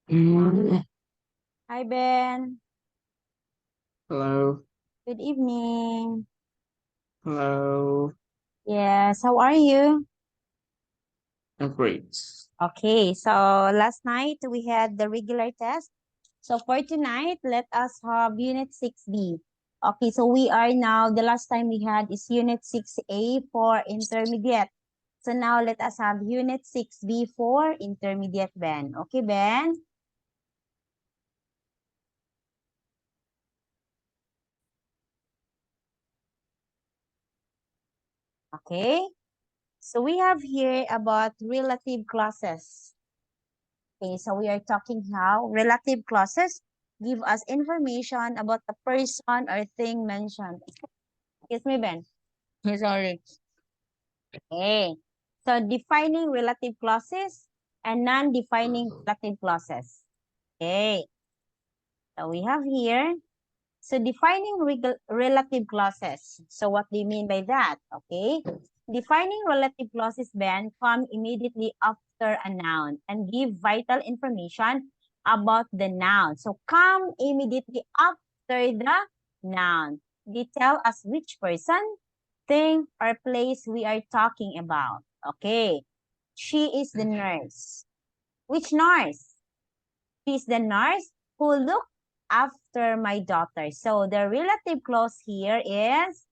Mm, Hi, Ben. Hello, Good evening. hello. Yes, how are you? I'm great. Okay, so last night we had the regular test. So for tonight, let us have Unit 6B. Okay, so we are now, the last time we had is Unit 6A for intermediate. So now let us have Unit 6B for intermediate, Ben. Okay, Ben? Okay, so we have here about relative clauses. Okay, so we are talking how relative clauses give us information about the person or thing mentioned. Excuse me, Ben. Sorry. Okay. So defining relative clauses and non-defining relative clauses. Okay. So we have here. So defining relative clauses. So what do you mean by that? Okay. Defining relative clauses then come immediately after a noun and give vital information about the noun. So come immediately after the noun. They tell us which person, thing, or place we are talking about. Okay. She is the nurse. Which nurse? She is the nurse who looked after my daughter. So the relative clause here is,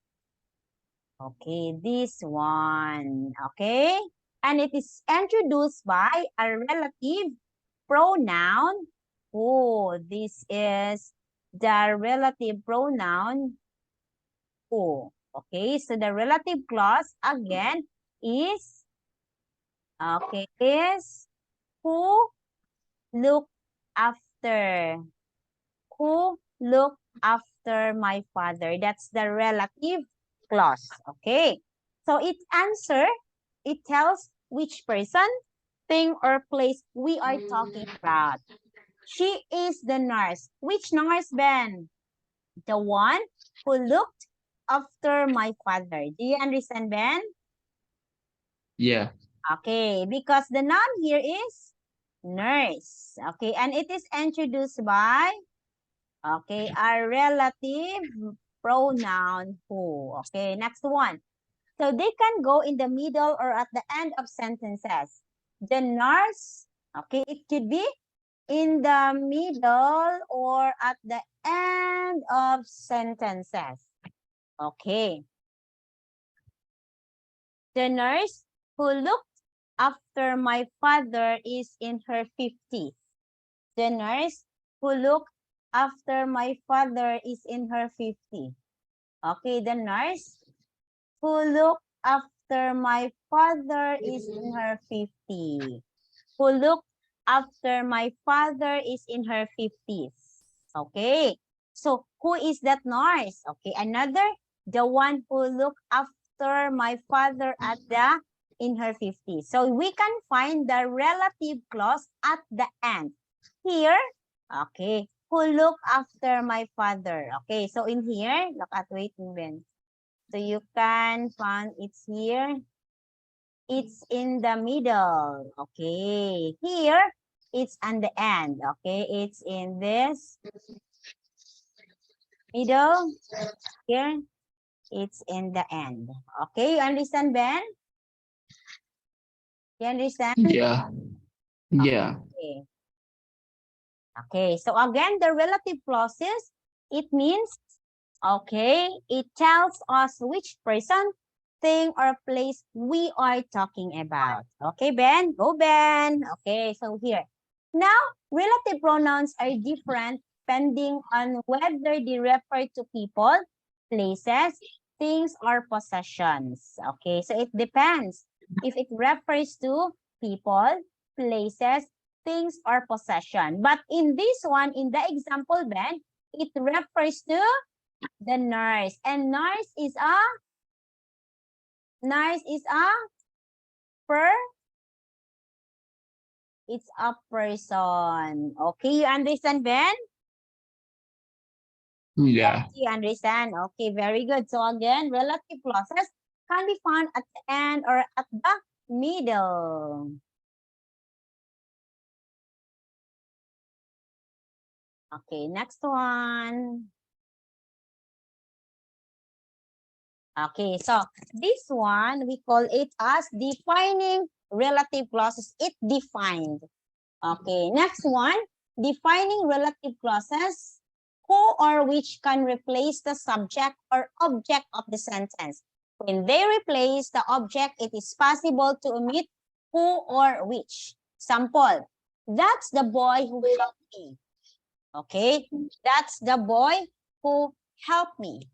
okay, this one. Okay. And it is introduced by a relative pronoun. Oh, this is the relative pronoun who. Okay, so the relative clause again is, okay, is who look after. Who look after my father? That's the relative clause. Okay. So it answer, it tells which person, thing, or place we are talking about. She is the nurse. Which nurse, Ben? The one who looked after my father. Do you understand, Ben? Yeah. Okay, because the noun here is nurse. Okay, and it is introduced by, okay, a relative pronoun who. Okay, next one. So they can go in the middle or at the end of sentences. The nurse, okay, it could be in the middle or at the end of sentences. Okay. The nurse who looked after my father is in her 50s. The nurse who looked after my father is in her 50s. Okay, the nurse who looked after my father is in her 50s. Who looked after my father is in her 50s. Okay. So who is that nurse? Okay, another, the one who looked after my father at the in her 50s. So we can find the relative clause at the end. Here, okay, who look after my father. Okay, so in here, look at waiting Ben. So you can find it's here. It's in the middle. Okay. Here, it's on the end. Okay. It's in this middle. Here, it's in the end. Okay. You understand, Ben? You understand? Yeah. Yeah. Okay. Okay. So again, the relative clauses, it means, okay, it tells us which person, thing, or place we are talking about. Okay, Ben? Go, Ben. Okay, so here. Now, relative pronouns are different depending on whether they refer to people, places, things, or possessions. Okay, so it depends. If it refers to people, places, things, or possession. But in this one, in the example, Ben, it refers to the nurse. And nurse is a per, it's a person. Okay, you understand, Ben? Yes, Yeah. you understand. Okay, very good. So again, relative clauses can be found at the end or at the middle. Okay, next one. Okay, so this one, we call it as defining relative clauses. It defined. Okay, next one, defining relative clauses. Who or which can replace the subject or object of the sentence. When they replace the object, it is possible to omit who or which. Sample, that's the boy who helped me. Okay, that's the boy who helped me.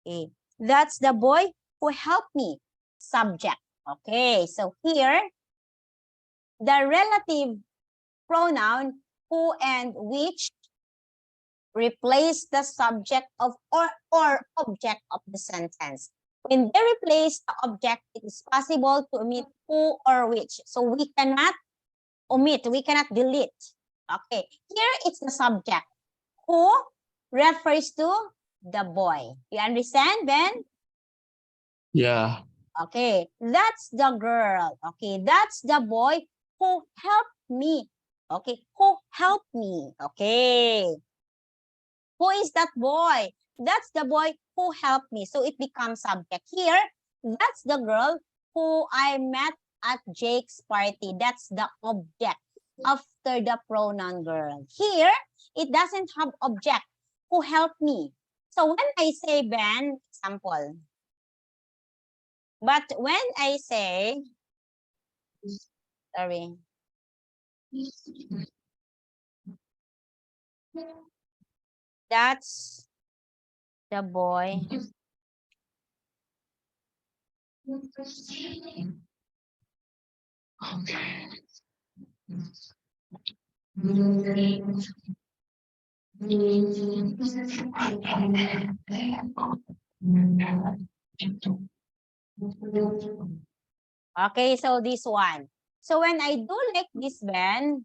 Okay, that's the boy who helped me. Subject. Okay, so here, the relative pronoun who and which replace the subject of or object of the sentence. When they replace the object, it is possible to omit who or which. So we cannot omit, we cannot delete. Okay, here it's the subject. Who refers to the boy. You understand, Ben? Yeah. Okay, that's the girl. Okay, that's the boy who helped me. Okay, who helped me. Okay. Who is that boy? That's the boy who helped me. So it becomes subject. Here, that's the girl who I met at Jake's party. That's the object after the pronoun girl. Here, it doesn't have object. Who helped me? So when I say Ben, example. But when I say, sorry. That's the boy. Okay. Okay, so this one. So when I do like this, Ben,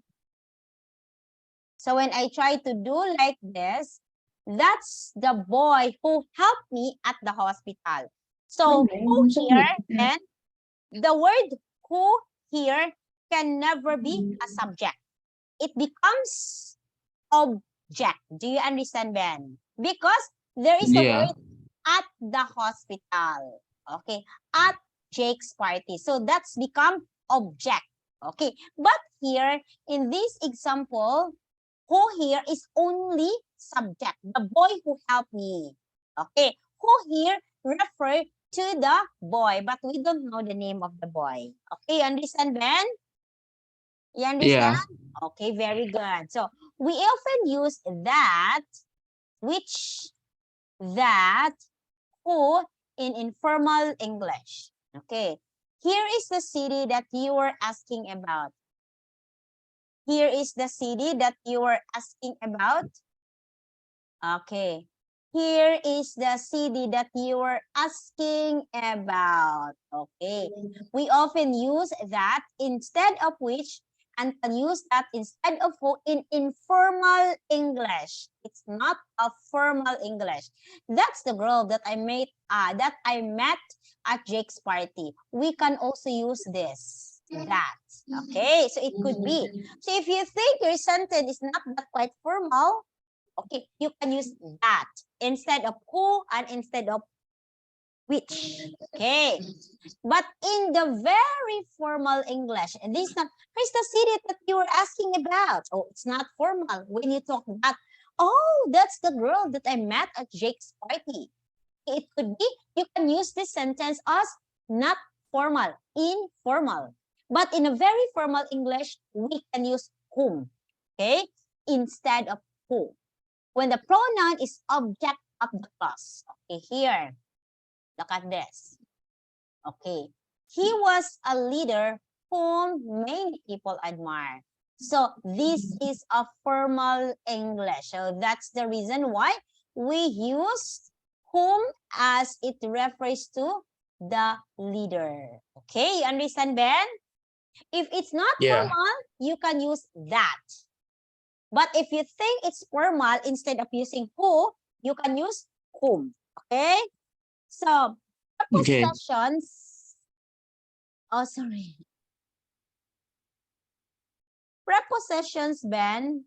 so when I try to do like this, that's the boy who helped me at the hospital. So who here, Ben, the word who here can never be a subject. It becomes object. Do you understand, Ben? Because there is the Yeah. word at the hospital. Okay, at Jake's party. So that's become object. Okay, but here in this example, who here is only subject. The boy who helped me. Okay, who here refer to the boy, but we don't know the name of the boy. Okay, understand, Ben? You understand? Yeah. Okay, very good. So we often use that, which, that, who in informal English. Okay, here is the city that you were asking about. Here is the city that you were asking about. Okay, here is the city that you were asking about. Okay, we often use that instead of which, and can use that instead of who in informal English. It's not a formal English. That's the girl that I met at Jake's party. We can also use this, that. Okay, so it could be. So if you think your sentence is not that quite formal, okay, you can use that instead of who and instead of which. Okay, but in the very formal English, and this is not, here's the city that you were asking about. Oh, it's not formal when you talk that. Oh, that's the girl that I met at Jake's party. It could be, you can use this sentence as not formal, informal. But in a very formal English, we can use whom, okay, instead of who. When the pronoun is object of the clause. Okay, here, look at this. Okay, he was a leader whom many people admire. So this is a formal English. So that's the reason why we use whom as it refers to the leader. Okay, you understand, Ben? If it's not Yeah. formal, you can use that. But if you think it's formal, instead of using who, you can use whom. Okay? So, Okay. prepositions. Oh, sorry. Prepositions, Ben,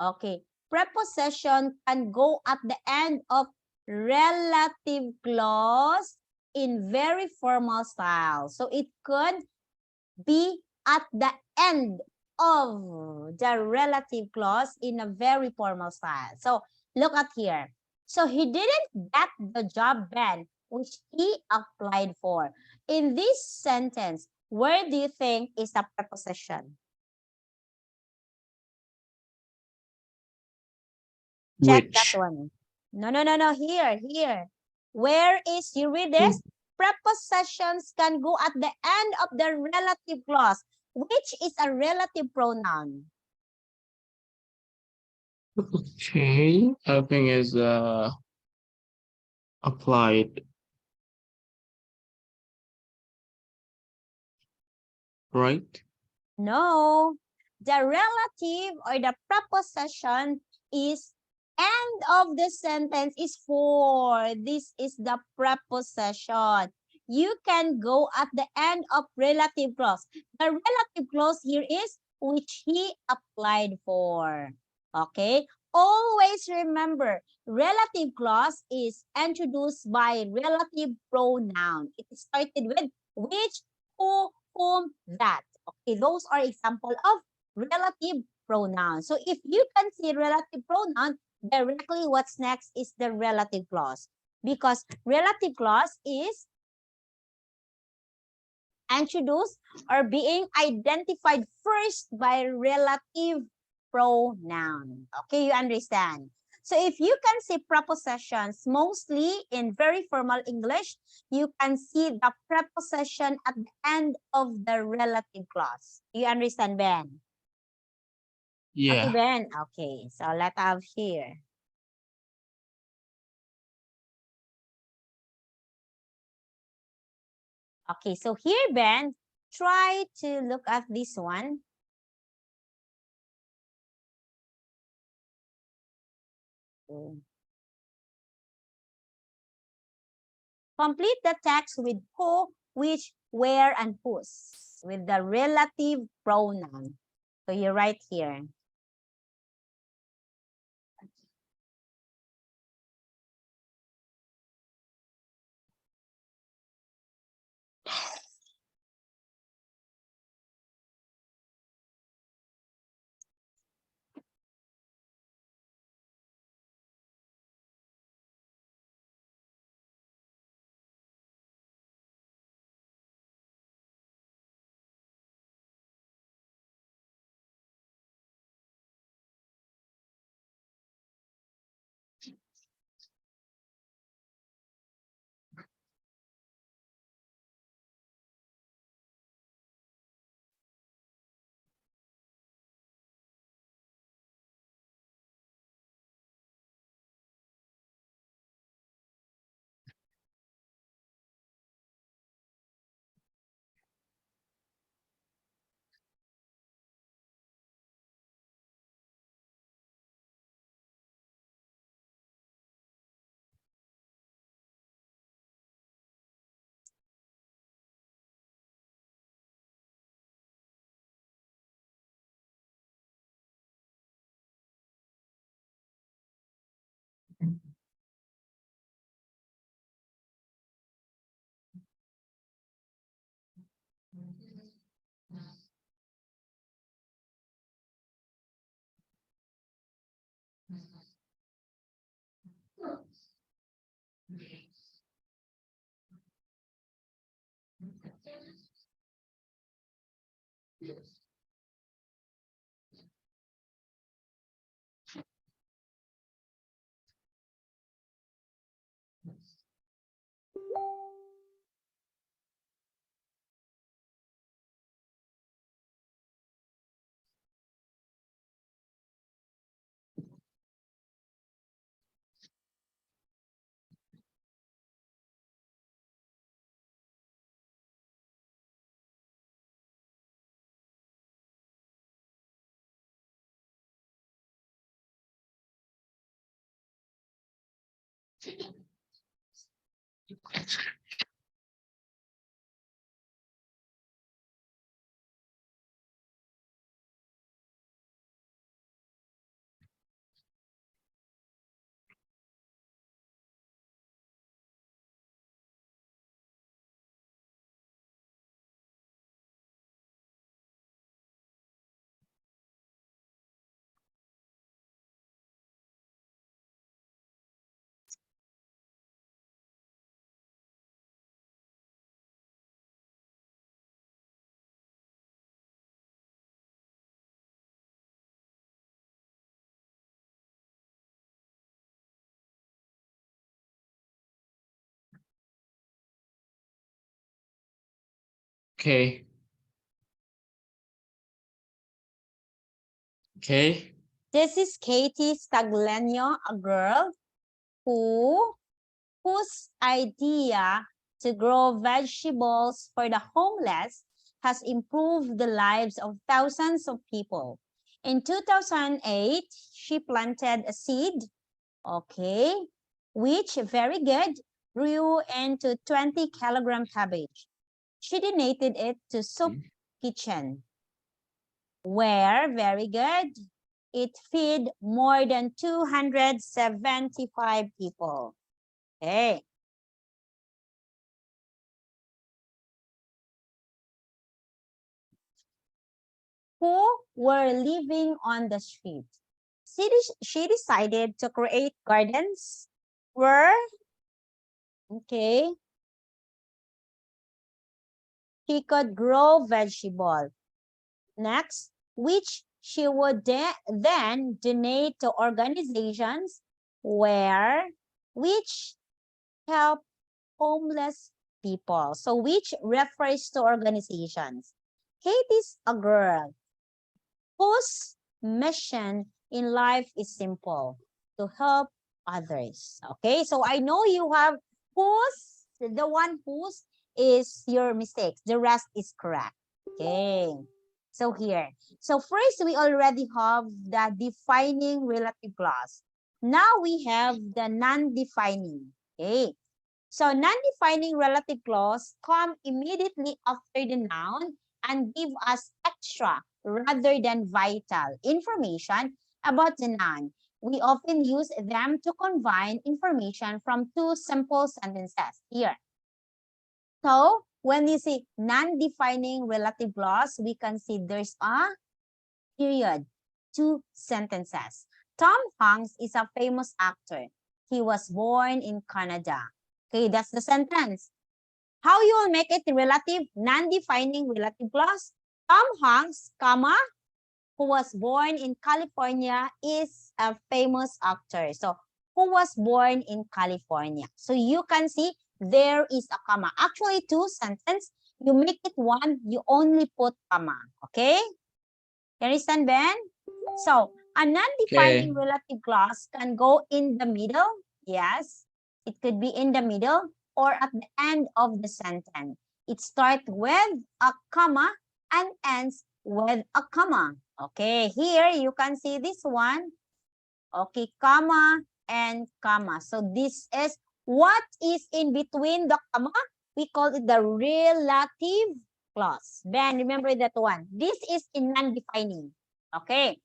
Okay. Preposition can go at the end of relative clause in very formal style. So it could be at the end of the relative clause in a very formal style. So look at here. So he didn't get the job, Ben, which he applied for. In this sentence, where do you think is the preposition? Check that Which? one. No. Here. Where is, you read this? Prepositions can go at the end of the relative clause, which is a relative pronoun. Okay, I think is applied, right? No, the relative or the preposition is end of the sentence is for. This is the preposition. You can go at the end of relative clause. The relative clause here is which he applied for. Okay? Always remember, relative clause is introduced by relative pronoun. It is started with which, who, whom, that. Okay, those are example of relative pronouns. So if you can see relative pronoun, directly what's next is the relative clause. Because relative clause is introduced or being identified first by relative pronoun. Okay, you understand? So if you can see prepositions, mostly in very formal English, you can see the preposition at the end of the relative clause. You understand, Ben? Okay, Yeah. Ben. Okay, so let's have here. Okay, so here, Ben, try to look at this one. Complete the text with who, which, where, and whose with the relative pronoun. So you write here. Okay. Okay. This is Katie Stagliano, a girl whose idea to grow vegetables for the homeless has improved the lives of thousands of people. In 2008, she planted a seed, okay, which very good, grew into 20-kilogram cabbage. She donated it to Soup Kitchen, where, very good, it feed more than 275 people. Okay. Who were living on the street. She decided to create gardens where, okay, she could grow vegetables. Next, which she would then donate to organizations which help homeless people. So which refers to organizations. Katie's a girl whose mission in life is simple, to help others. Okay, so I know you have whose, the one whose is your mistake. The rest is correct. Okay, so here. So first, we already have the defining relative clause. Now we have the non-defining. Okay, so non-defining relative clause come immediately after the noun and give us extra rather than vital information about the noun. We often use them to combine information from two simple sentences here. So when you see non-defining relative clause, we can see there's a period, two sentences. Tom Hanks is a famous actor. He was born in Canada. Okay, that's the sentence. How you will make it relative, non-defining relative clause? Tom Hanks, comma, who was born in California, is a famous actor. So, who was born in California? So, you can see there is a comma. Actually, two sentences. You make it one, you only put comma. Okay? You understand, Ben? So, a non-defining relative clause can go in the middle. Yes, it could be in the middle or at the end of the sentence. It starts with a comma and ends with a comma. Okay, here you can see this one. Okay, comma and comma. So this is what is in between the comma. We call it the relative clause. Ben, remember that one. This is in non-defining. Okay.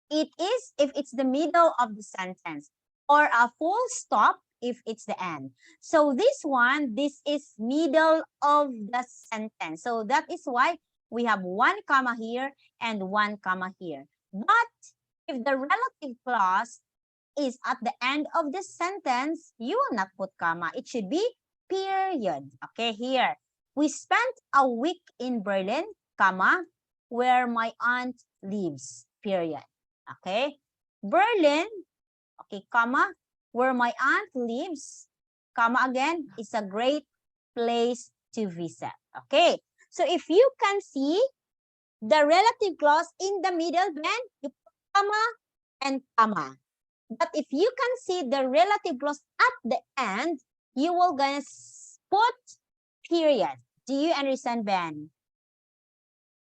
It is if it's the middle of the sentence or a full stop if it's the end. So this one, this is middle of the sentence. So that is why we have one comma here and one comma here. But if the relative clause is at the end of the sentence, you will not put comma. It should be period. Okay, here. We spent a week in Berlin, comma, where my aunt lives, period. Okay, Berlin, okay, comma, where my aunt lives, comma again, is a great place to visit. Okay, so if you can see the relative clause in the middle, then you put comma and comma. But if you can see the relative clause at the end, you will gonna put period. Do you understand, Ben?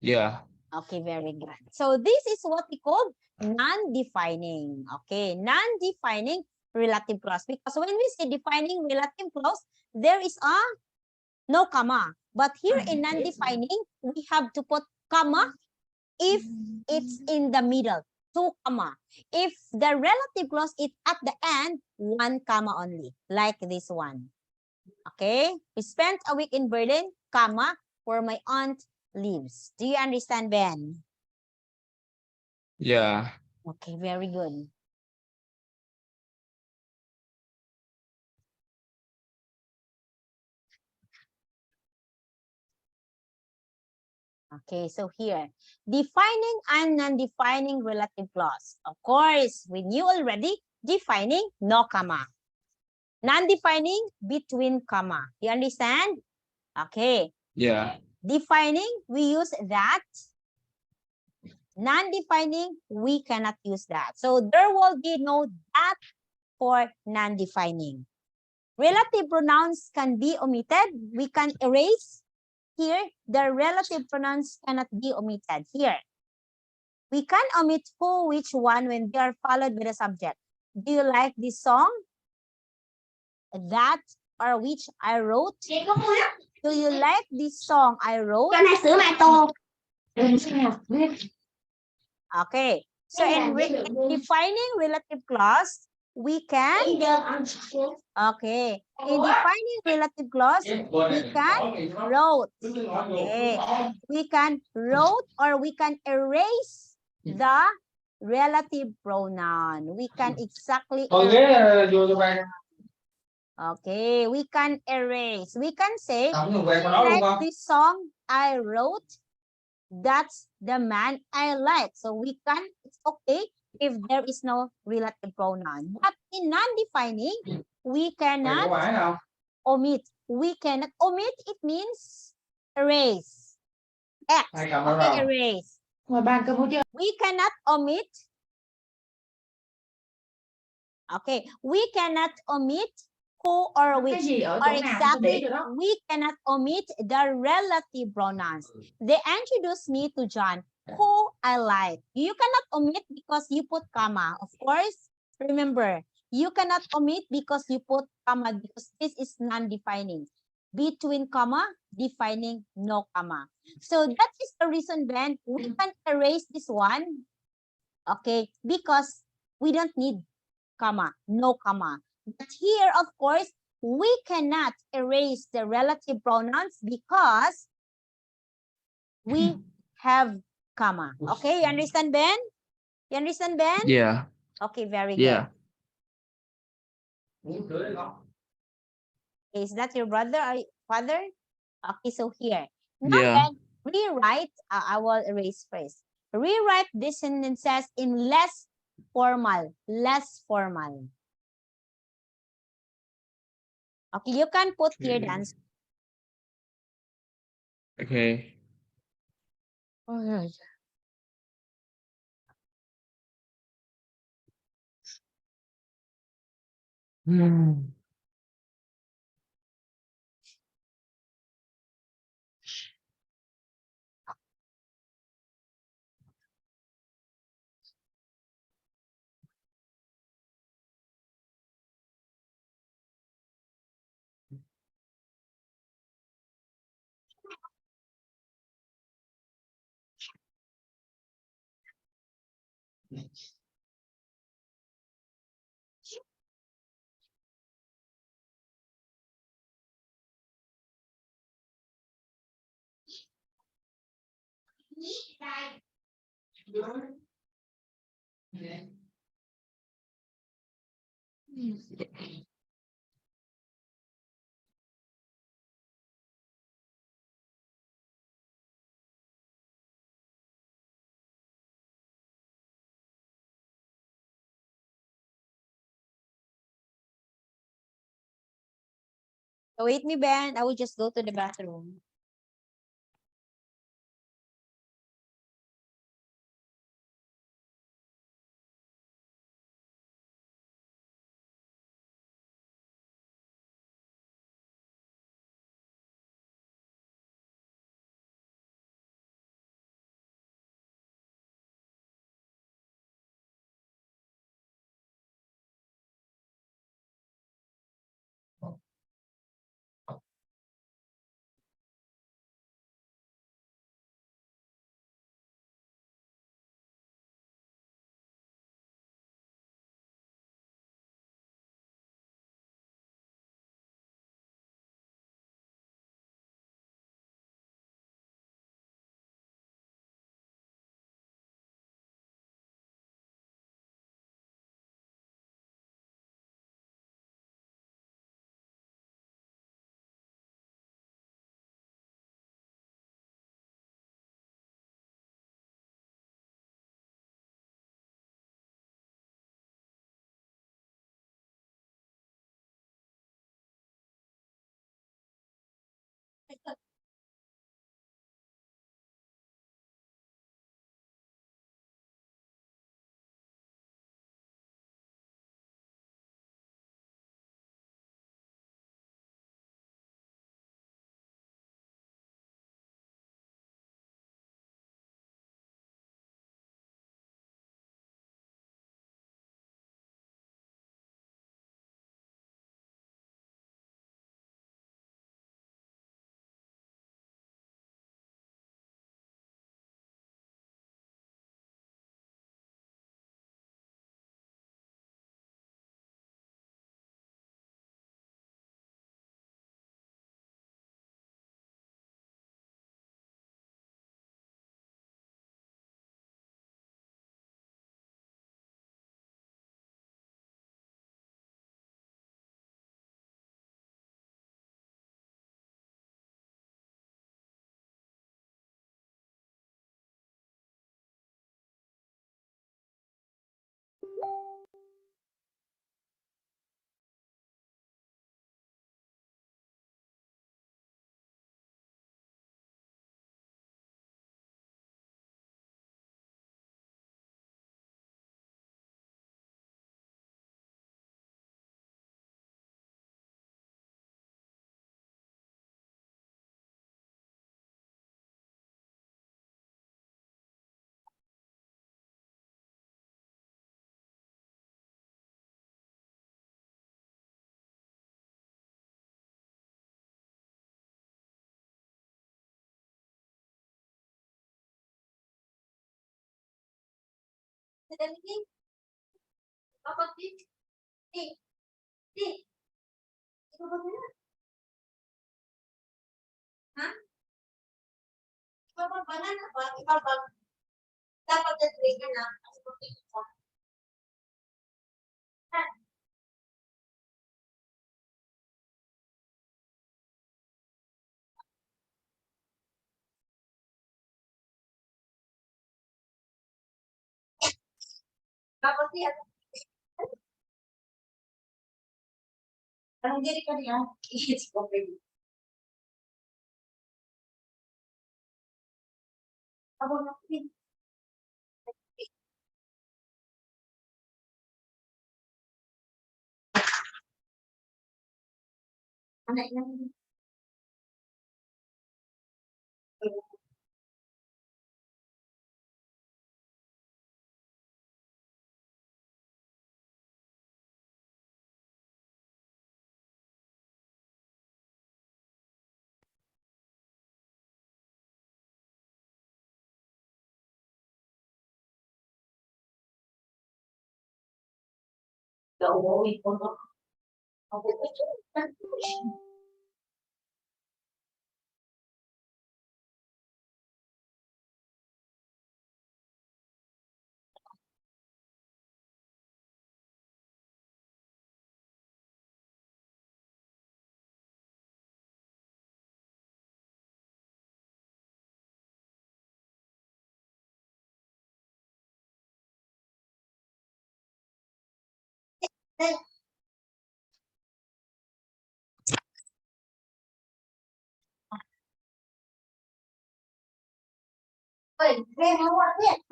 Yeah. Okay, very good. So this is what we call non-defining. Okay, non-defining relative clause. Because when we say defining relative clause, there is a no comma. But here in non-defining, we have to put comma if it's in the middle, 2 comma. If the relative clause is at the end, 1 comma only, like this one. Okay, we spent a week in Berlin, comma, where my aunt lives. Do you understand, Ben? Yeah. Okay, very good. Okay, so here, defining and non-defining relative clause. Of course, we knew already, defining, no comma. Non-defining, between comma. You understand? Okay. Yeah. Defining, we use that. Non-defining, we cannot use that. So there will be no that for non-defining. Relative pronouns can be omitted. We can erase here. The relative pronouns cannot be omitted here. We can omit who, which, one when they are followed by the subject. Do you like this song? That or which I wrote? Do you like this song I wrote? Okay. So in defining relative clause, we can, okay. In defining relative clause, we can wrote. Okay. We can wrote or we can erase the relative pronoun. We can exactly erase. Okay, we can erase. We can say, like this song I wrote, that's the man I like. So we can, it's okay if there is no relative pronoun. But in non-defining, we cannot omit. We cannot omit, it means erase. X, okay, erase. We cannot omit. Okay, we cannot omit who or which, or exactly, we cannot omit the relative pronouns. They introduced me to John, who I like. You cannot omit because you put comma. Of course, remember, you cannot omit because you put comma, because this is non-defining. Between comma, defining, no comma. So that is the reason then we can erase this one, okay, because we don't need comma, no comma. But here, of course, we cannot erase the relative pronouns because we have comma. Okay, you understand, Ben? You understand, Ben? Yeah. Okay, very Yeah. good. Is that your brother or father? Okay, so here. Now Yeah. then, rewrite, I will erase first. Rewrite these sentences in less formal, less formal. Okay, you can put here the answer. Okay. Alright. So wait me, Ben. I will just go to the bathroom.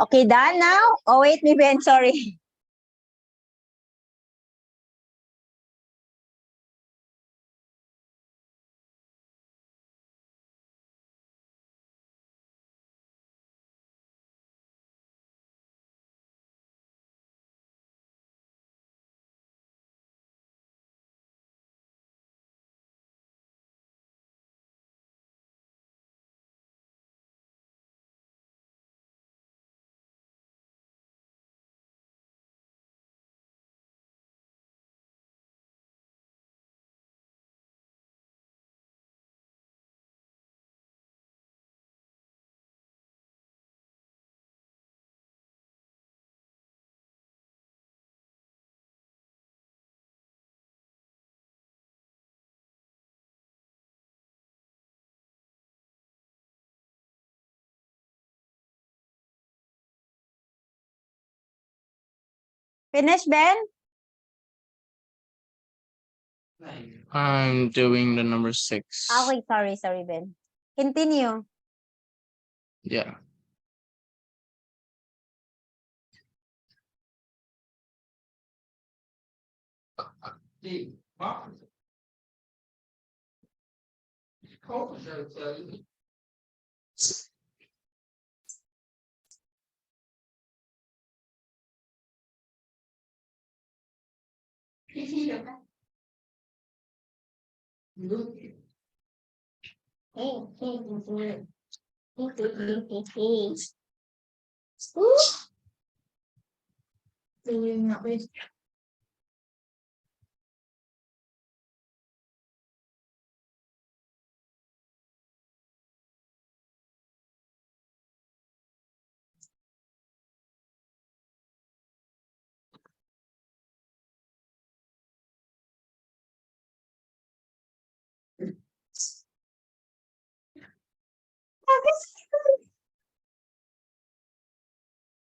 Okay, done now? Oh, wait, me, Ben, sorry. Finish, Ben? I'm doing the number 6. Okay, sorry, Ben. Continue. Yeah.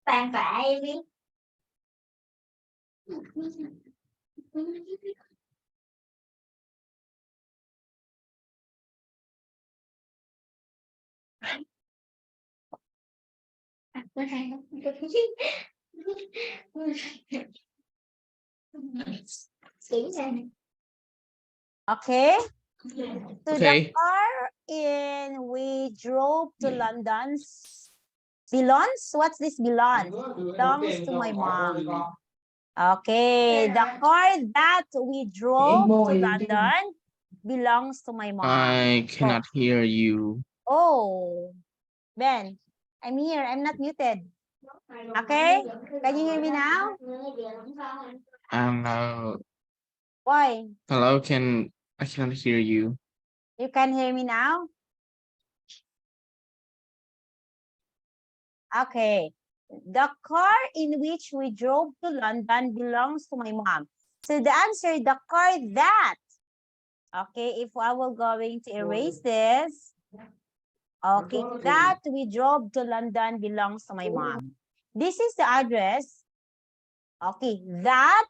Thank Ivy. Okay. To the Okay. car in we drove to London's belongs. What's this belongs? Belongs to my mom. Okay, the car that we drove to London belongs to my mom. I cannot hear you. Oh, Ben, I'm here. I'm not muted. Okay? Can you hear me now? No. Why? Hello, I cannot hear you. You can hear me now? Okay. The car in which we drove to London belongs to my mom. So the answer, the car that. Okay, if I will going to erase this. Okay, that we drove to London belongs to my mom. This is the address. Okay, that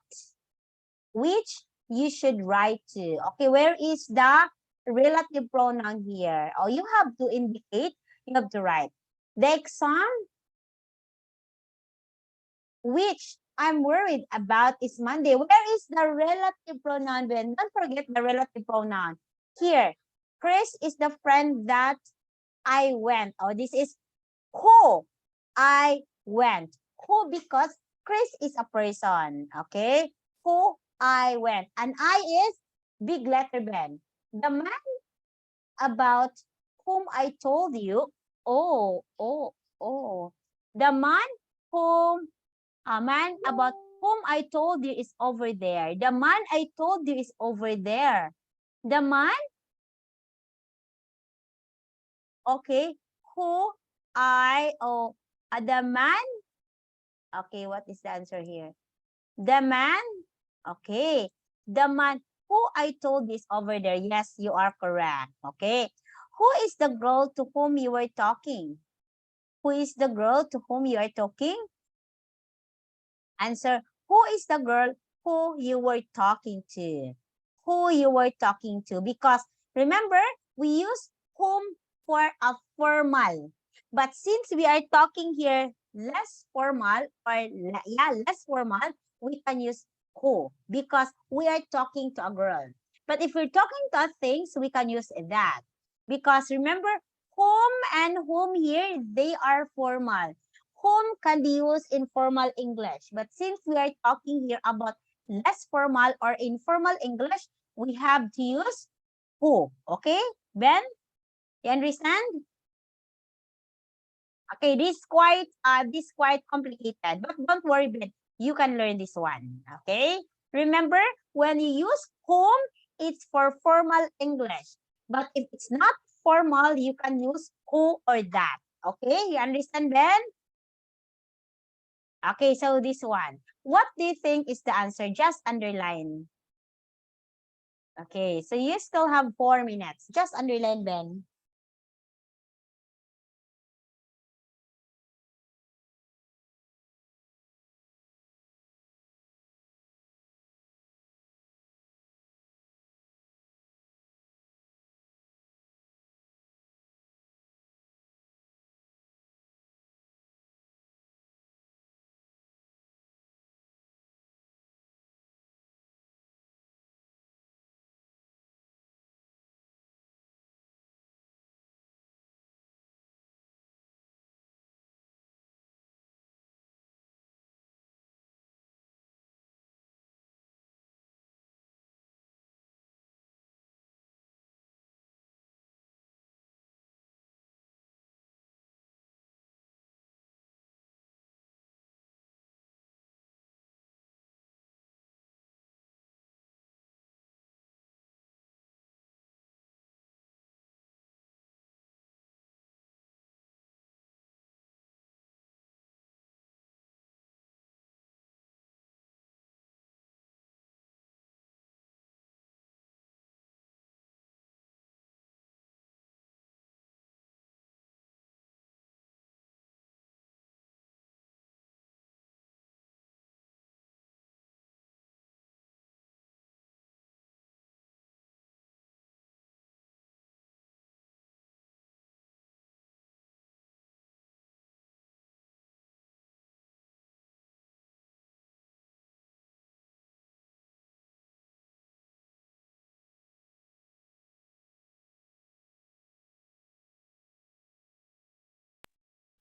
which you should write to. Okay, where is the relative pronoun here? Oh, you have to indicate, you have to write. The exam which I'm worried about is Monday. Where is the relative pronoun, Ben? Don't forget the relative pronoun. Here, Chris is the friend that I went. Oh, this is who I went. Who, because Chris is a person. Okay? Who I went. And I is big letter Ben. The man about whom I told you. Oh. The man whom a man about whom I told you is over there. The man I told you is over there. The man, okay, who the man, okay, what is the answer here? The man, okay, the man who I told you is over there. Yes, you are correct, okay. Who is the girl to whom you were talking? Who is the girl to whom you are talking? Answer, who is the girl who you were talking to? Who you were talking to? Because remember, we use whom for a formal. But since we are talking here less formal or less formal, we can use who because we are talking to a girl. But if we're talking to things, we can use that. Because remember, whom and whom here, they are formal. Whom can be used in formal English. But since we are talking here about less formal or informal English, we have to use who. Okay, Ben? You understand? Okay, this quite complicated, but don't worry, Ben. You can learn this one. Okay? Remember, when you use whom, it's for formal English. But if it's not formal, you can use who or that. Okay? You understand, Ben? Okay, so this one. What do you think is the answer? Just underline. Okay, so you still have 4 minutes. Just underline, Ben.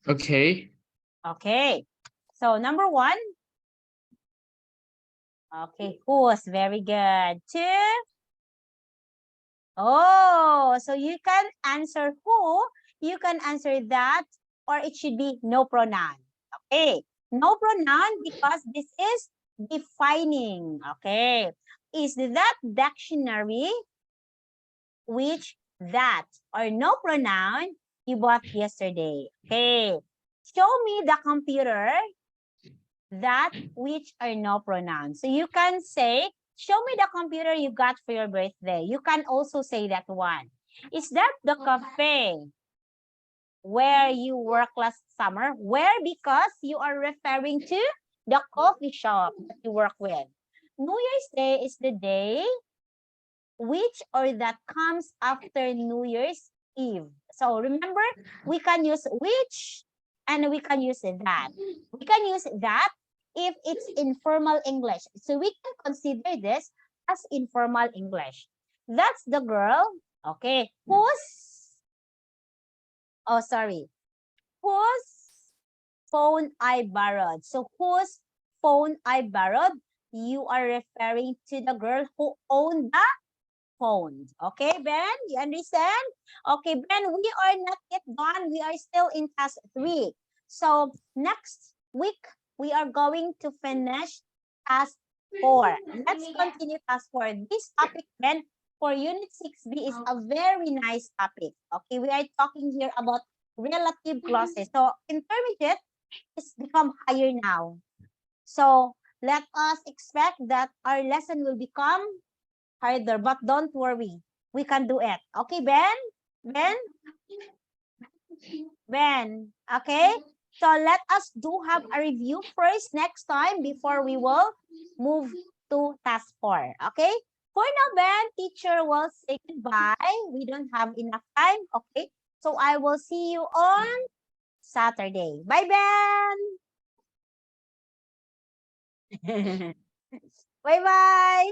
Okay. Okay, so number 1. Okay, who was very good? 2. Oh, so you can answer who, you can answer that, or it should be no pronoun. Okay. No pronoun because this is defining. Okay. Is that dictionary which that or no pronoun you bought yesterday? Okay. Show me the computer that which are no pronouns. So you can say, show me the computer you got for your birthday. You can also say that one. Is that the cafe where you work last summer? Where? Because you are referring to the coffee shop that you work with. New Year's Day is the day which or that comes after New Year's Eve. So remember, we can use which and we can use that. We can use that if it's informal English. So we can consider this as informal English. That's the girl, okay, whose phone I borrowed. So whose phone I borrowed? You are referring to the girl who owned the phone. Okay, Ben, you understand? Okay, Ben, we are not yet done. We are still in task 3. So next week, we are going to finish task 4. Let's continue task 4. This topic, Ben, for unit 6B is a very nice topic. Okay, we are talking here about relative clauses. So intermediate is become higher now. So let us expect that our lesson will become harder, but don't worry. We can do it. Okay, Ben? Ben, okay? So let us do have a review first next time before we will move to task 4. Okay? For now, Ben, teacher will say goodbye. We don't have enough time. Okay? So I will see you on Saturday. Bye, Ben! Bye-bye!